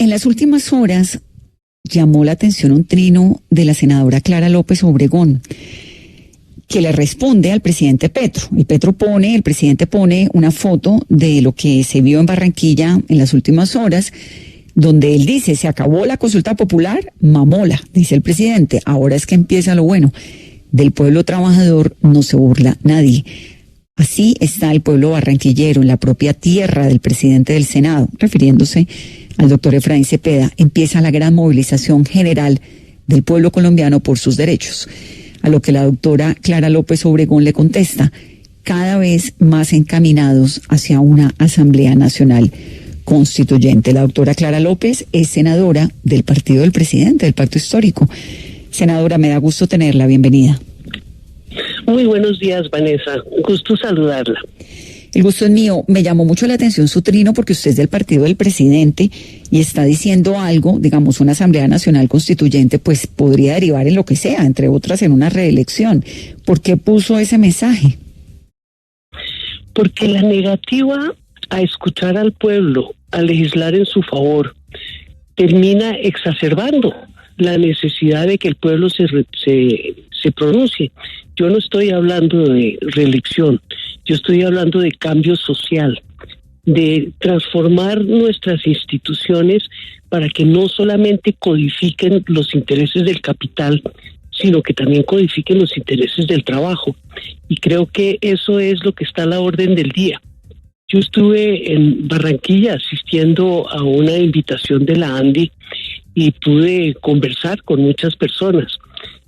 En las últimas horas llamó la atención un trino de la senadora Clara López Obregón, que le responde al presidente Petro. El presidente pone una foto de lo que se vio en Barranquilla en las últimas horas, donde él dice: se acabó la consulta popular, mamola, dice el presidente, ahora es que empieza lo bueno. Del pueblo trabajador no se burla nadie. Así está el pueblo barranquillero, en la propia tierra del presidente del Senado, refiriéndose al doctor Efraín Cepeda. Empieza la gran movilización general del pueblo colombiano por sus derechos. A lo que la doctora Clara López Obregón le contesta: cada vez más encaminados hacia una Asamblea Nacional Constituyente. La doctora Clara López es senadora del partido del presidente, del Pacto Histórico. Senadora, me da gusto tenerla, bienvenida. Muy buenos días, Vanessa, gusto saludarla. El gusto es mío. Me llamó mucho la atención su trino porque usted es del partido del presidente y está diciendo algo, digamos, una Asamblea Nacional Constituyente, pues podría derivar en lo que sea, entre otras en una reelección. ¿Por qué puso ese mensaje? Porque la negativa a escuchar al pueblo, a legislar en su favor, termina exacerbando la necesidad de que el pueblo se pronuncie. Yo no estoy hablando de reelección, yo estoy hablando de cambio social, de transformar nuestras instituciones para que no solamente codifiquen los intereses del capital, sino que también codifiquen los intereses del trabajo. Y creo que eso es lo que está a la orden del día. Yo estuve en Barranquilla asistiendo a una invitación de la ANDI y pude conversar con muchas personas.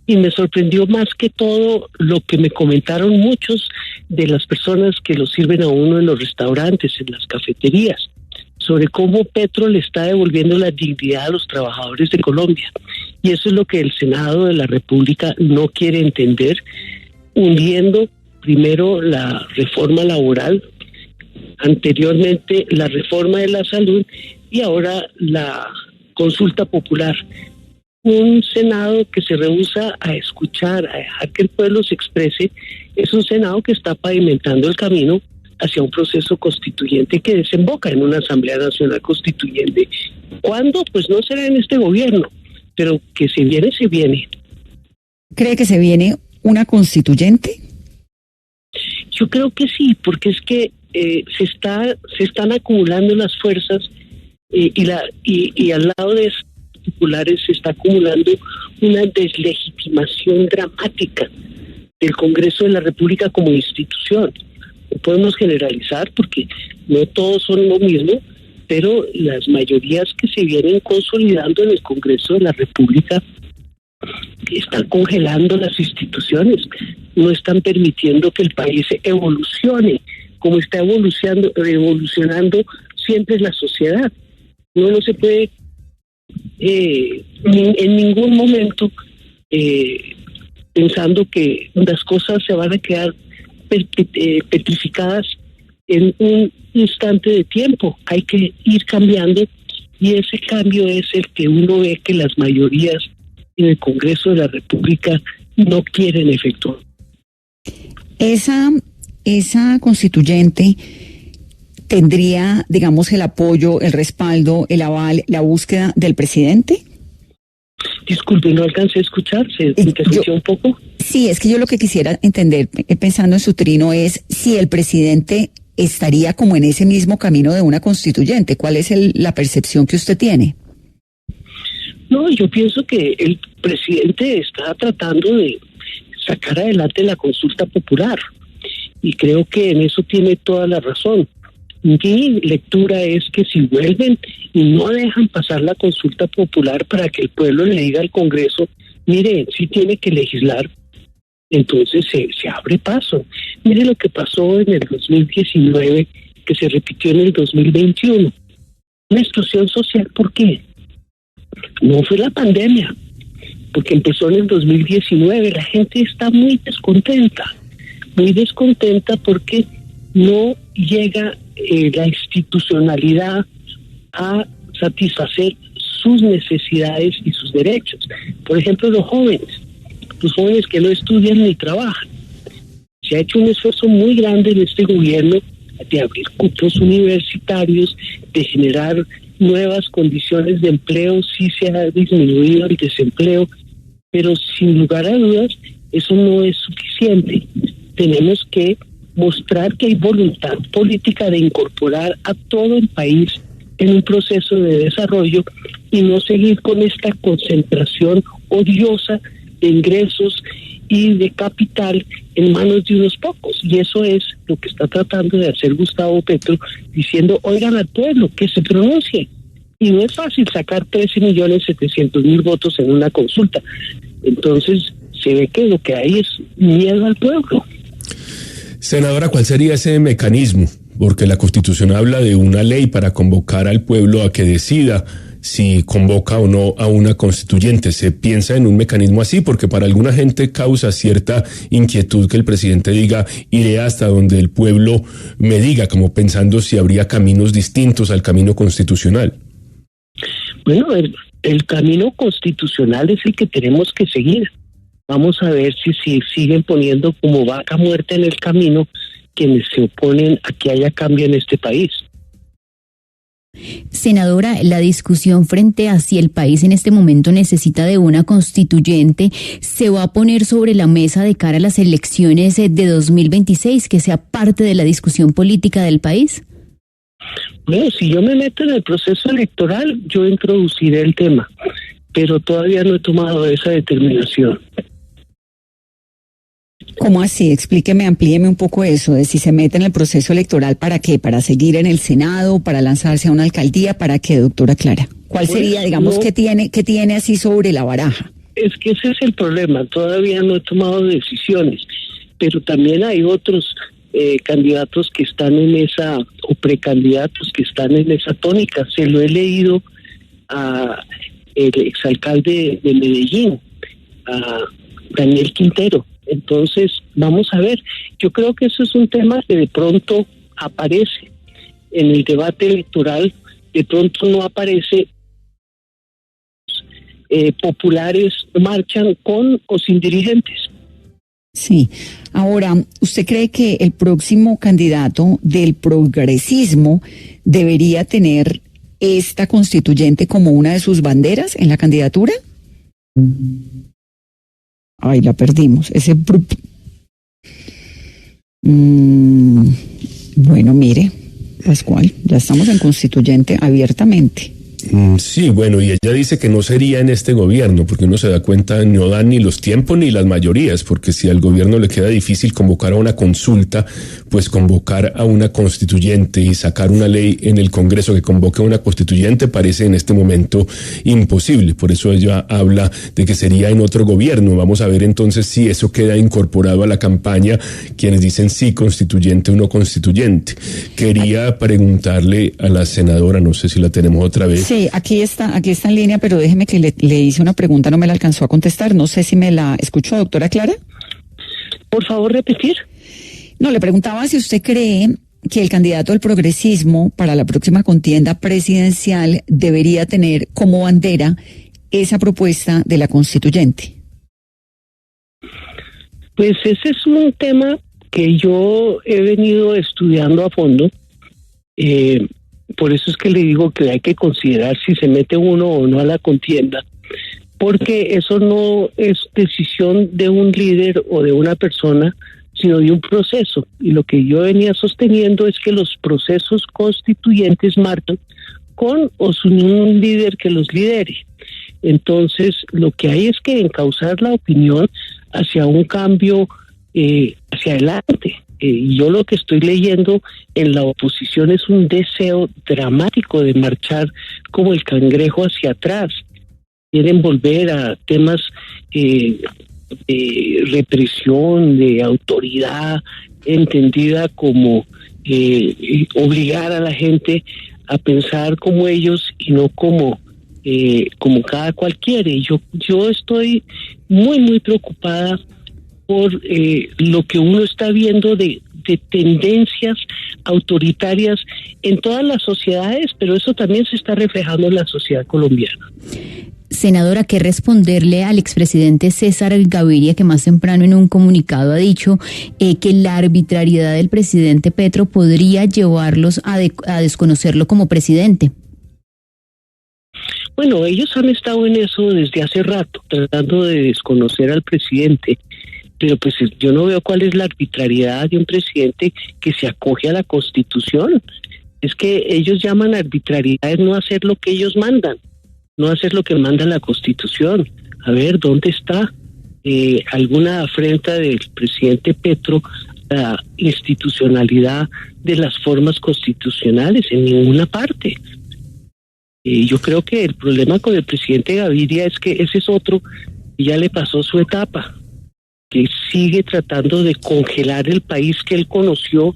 Y me sorprendió más que todo lo que me comentaron muchos de las personas que lo sirven a uno en los restaurantes, en las cafeterías, sobre cómo Petro le está devolviendo la dignidad a los trabajadores de Colombia. Y eso es lo que el Senado de la República no quiere entender, hundiendo primero la reforma laboral, anteriormente la reforma de la salud y ahora la consulta popular. Un Senado que se rehúsa a escuchar, a dejar que el pueblo se exprese, es un Senado que está pavimentando el camino hacia un proceso constituyente que desemboca en una Asamblea Nacional Constituyente. ¿Cuándo? Pues no será en este gobierno, pero que se viene, se viene. ¿Cree que se viene una constituyente? Yo creo que sí, porque es que se están acumulando las fuerzas y al lado de esas populares se está acumulando una deslegitimación dramática del Congreso de la República como institución. No podemos generalizar porque no todos son lo mismo, pero las mayorías que se vienen consolidando en el Congreso de la República están congelando las instituciones, no están permitiendo que el país evolucione como está evolucionando siempre la sociedad. No se puede en ningún momento pensando que las cosas se van a quedar petrificadas en un instante de tiempo. Hay que ir cambiando y ese cambio es el que uno ve que las mayorías en el Congreso de la República no quieren efectuar. Esa constituyente tendría, digamos, el apoyo, el respaldo, el aval, la búsqueda del presidente. Disculpe, no alcancé a escuchar, ¿se interrumpió un poco? Sí, es que yo lo que quisiera entender, pensando en su trino, es si el presidente estaría como en ese mismo camino de una constituyente. ¿Cuál es la percepción que usted tiene? No, yo pienso que el presidente está tratando de sacar adelante la consulta popular y creo que en eso tiene toda la razón. Mi lectura es que si vuelven y no dejan pasar la consulta popular para que el pueblo le diga al Congreso, mire, sí tiene que legislar, entonces se abre paso. Mire lo que pasó en el 2019, que se repitió en el 2021. Una explosión social, ¿por qué? No fue la pandemia, porque empezó en el 2019. La gente está muy descontenta porque no llega la institucionalidad a satisfacer sus necesidades y sus derechos. Por ejemplo, los jóvenes que no estudian ni trabajan. Se ha hecho un esfuerzo muy grande en este gobierno de abrir cupos universitarios, de generar nuevas condiciones de empleo, sí se ha disminuido el desempleo, pero sin lugar a dudas eso no es suficiente. Tenemos que mostrar que hay voluntad política de incorporar a todo el país en un proceso de desarrollo y no seguir con esta concentración odiosa de ingresos y de capital en manos de unos pocos. Y eso es lo que está tratando de hacer Gustavo Petro, diciendo, oigan al pueblo, que se pronuncie. Y no es fácil sacar 13.700.000 votos en una consulta. Entonces se ve que lo que hay es miedo al pueblo. Senadora, ¿cuál sería ese mecanismo? Porque la Constitución habla de una ley para convocar al pueblo a que decida si convoca o no a una constituyente. ¿Se piensa en un mecanismo así? Porque para alguna gente causa cierta inquietud que el presidente diga, iré hasta donde el pueblo me diga, como pensando si habría caminos distintos al camino constitucional. Bueno, el camino constitucional es el que tenemos que seguir. Vamos a ver si siguen poniendo como vaca muerta en el camino quienes se oponen a que haya cambio en este país. Senadora, la discusión frente a si el país en este momento necesita de una constituyente se va a poner sobre la mesa de cara a las elecciones de 2026, que sea parte de la discusión política del país. Bueno, si yo me meto en el proceso electoral, yo introduciré el tema, pero todavía no he tomado esa determinación. ¿Cómo así? Explíqueme, amplíeme un poco eso, de si se mete en el proceso electoral, ¿para qué? ¿Para seguir en el Senado? ¿Para lanzarse a una alcaldía? ¿Para qué, doctora Clara? ¿Cuál sería, digamos, qué tiene así sobre la baraja? Es que ese es el problema, todavía no he tomado decisiones, pero también hay otros candidatos que están en esa, o precandidatos que están en esa tónica. Se lo he leído a el exalcalde de Medellín, a Daniel Quintero. Entonces, vamos a ver, yo creo que eso es un tema que de pronto aparece en el debate electoral, de pronto no aparece. Populares marchan con o sin dirigentes. Sí. Ahora, ¿usted cree que el próximo candidato del progresismo debería tener esta constituyente como una de sus banderas en la candidatura? Ay, la perdimos. Bueno, mire, Pascual, ya estamos en constituyente abiertamente. Sí, bueno, y ella dice que no sería en este gobierno, porque uno se da cuenta, no dan ni los tiempos ni las mayorías, porque si al gobierno le queda difícil convocar a una consulta, pues convocar a una constituyente y sacar una ley en el Congreso que convoque a una constituyente parece en este momento imposible. Por eso ella habla de que sería en otro gobierno. Vamos a ver entonces si eso queda incorporado a la campaña, quienes dicen sí constituyente o no constituyente. Quería preguntarle a la senadora, no sé si la tenemos otra vez. Sí, aquí está en línea, pero déjeme que le hice una pregunta, no me la alcanzó a contestar. No sé si me la escuchó, doctora Clara. Por favor, repetir. No, le preguntaba si usted cree que el candidato del progresismo para la próxima contienda presidencial debería tener como bandera esa propuesta de la constituyente. Pues ese es un tema que yo he venido estudiando a fondo. Por eso es que le digo que hay que considerar si se mete uno o no a la contienda, porque eso no es decisión de un líder o de una persona, sino de un proceso. Y lo que yo venía sosteniendo es que los procesos constituyentes marcan con o sin un líder que los lidere. Entonces, lo que hay es que encauzar la opinión hacia un cambio hacia adelante. Y yo lo que estoy leyendo en la oposición es un deseo dramático de marchar como el cangrejo hacia atrás. Quieren volver a temas de represión, de autoridad, entendida como obligar a la gente a pensar como ellos y no como cada cual quiere. Yo estoy muy, muy preocupada por lo que uno está viendo de tendencias autoritarias en todas las sociedades, pero eso también se está reflejando en la sociedad colombiana. Senadora, ¿qué responderle al expresidente César Gaviria, que más temprano en un comunicado ha dicho que la arbitrariedad del presidente Petro podría llevarlos a desconocerlo como presidente? Bueno, ellos han estado en eso desde hace rato, tratando de desconocer al presidente, pero pues yo no veo cuál es la arbitrariedad de un presidente que se acoge a la Constitución. Es que ellos llaman arbitrariedad no hacer lo que ellos mandan, no hacer lo que manda la Constitución. A ver, ¿dónde está alguna afrenta del presidente Petro a la institucionalidad de las formas constitucionales? En ninguna parte. Yo creo que el problema con el presidente Gaviria es que ese es otro que ya le pasó su etapa, que sigue tratando de congelar el país que él conoció,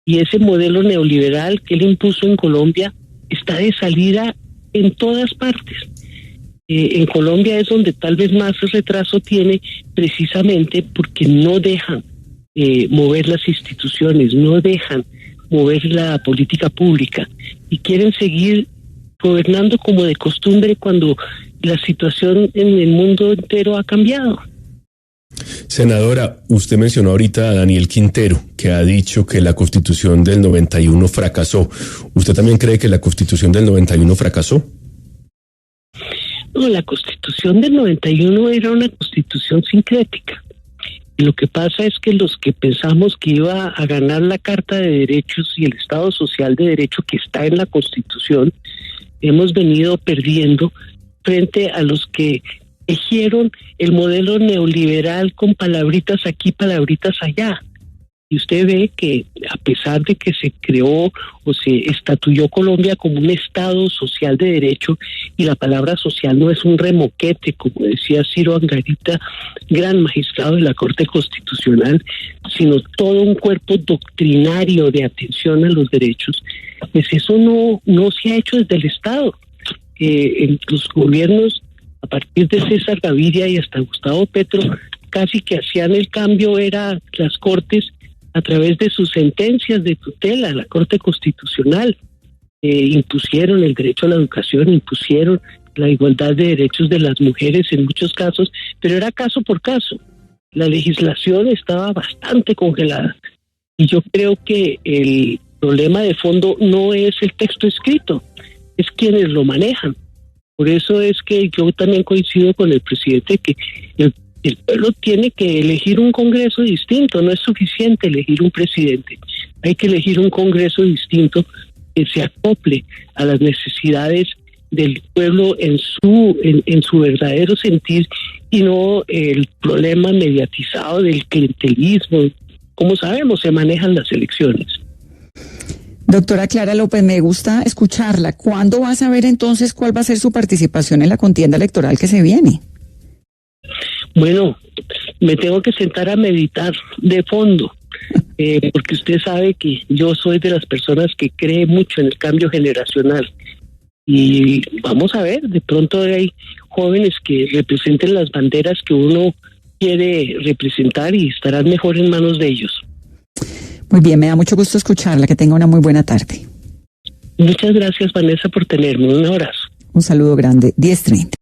y ese modelo neoliberal que él impuso en Colombia está de salida en todas partes. En Colombia es donde tal vez más retraso tiene, precisamente porque no dejan mover las instituciones, no dejan mover la política pública y quieren seguir gobernando como de costumbre cuando la situación en el mundo entero ha cambiado. Senadora, usted mencionó ahorita a Daniel Quintero, que ha dicho que la Constitución del 91 fracasó. ¿Usted también cree que la Constitución del 91 fracasó? No, la Constitución del 91 era una Constitución sincrética. Lo que pasa es que los que pensamos que iba a ganar la Carta de Derechos y el Estado Social de Derecho que está en la Constitución, hemos venido perdiendo frente a los que eligieron el modelo neoliberal con palabritas aquí, palabritas allá. Y usted ve que a pesar de que se creó o se estatuyó Colombia como un Estado social de derecho, y la palabra social no es un remoquete, como decía Ciro Angarita, gran magistrado de la Corte Constitucional, sino todo un cuerpo doctrinario de atención a los derechos, pues eso no se ha hecho desde el Estado. En los gobiernos, a partir de César Gaviria y hasta Gustavo Petro, casi que hacían el cambio, era las Cortes, a través de sus sentencias de tutela, la Corte Constitucional, impusieron el derecho a la educación, impusieron la igualdad de derechos de las mujeres en muchos casos, pero era caso por caso. La legislación estaba bastante congelada. Y yo creo que el problema de fondo no es el texto escrito, es quienes lo manejan. Por eso es que yo también coincido con el presidente que el pueblo tiene que elegir un Congreso distinto, no es suficiente elegir un presidente, hay que elegir un Congreso distinto que se acople a las necesidades del pueblo en su verdadero sentir, y no el problema mediatizado del clientelismo. Como sabemos, se manejan las elecciones. Doctora Clara López, me gusta escucharla. ¿Cuándo va a saber entonces cuál va a ser su participación en la contienda electoral que se viene? Bueno, me tengo que sentar a meditar de fondo, porque usted sabe que yo soy de las personas que cree mucho en el cambio generacional. Y vamos a ver, de pronto hay jóvenes que representen las banderas que uno quiere representar y estarán mejor en manos de ellos. Muy bien, me da mucho gusto escucharla, que tenga una muy buena tarde. Muchas gracias, Vanessa, por tenerme. Un abrazo. Un saludo grande. 10:30.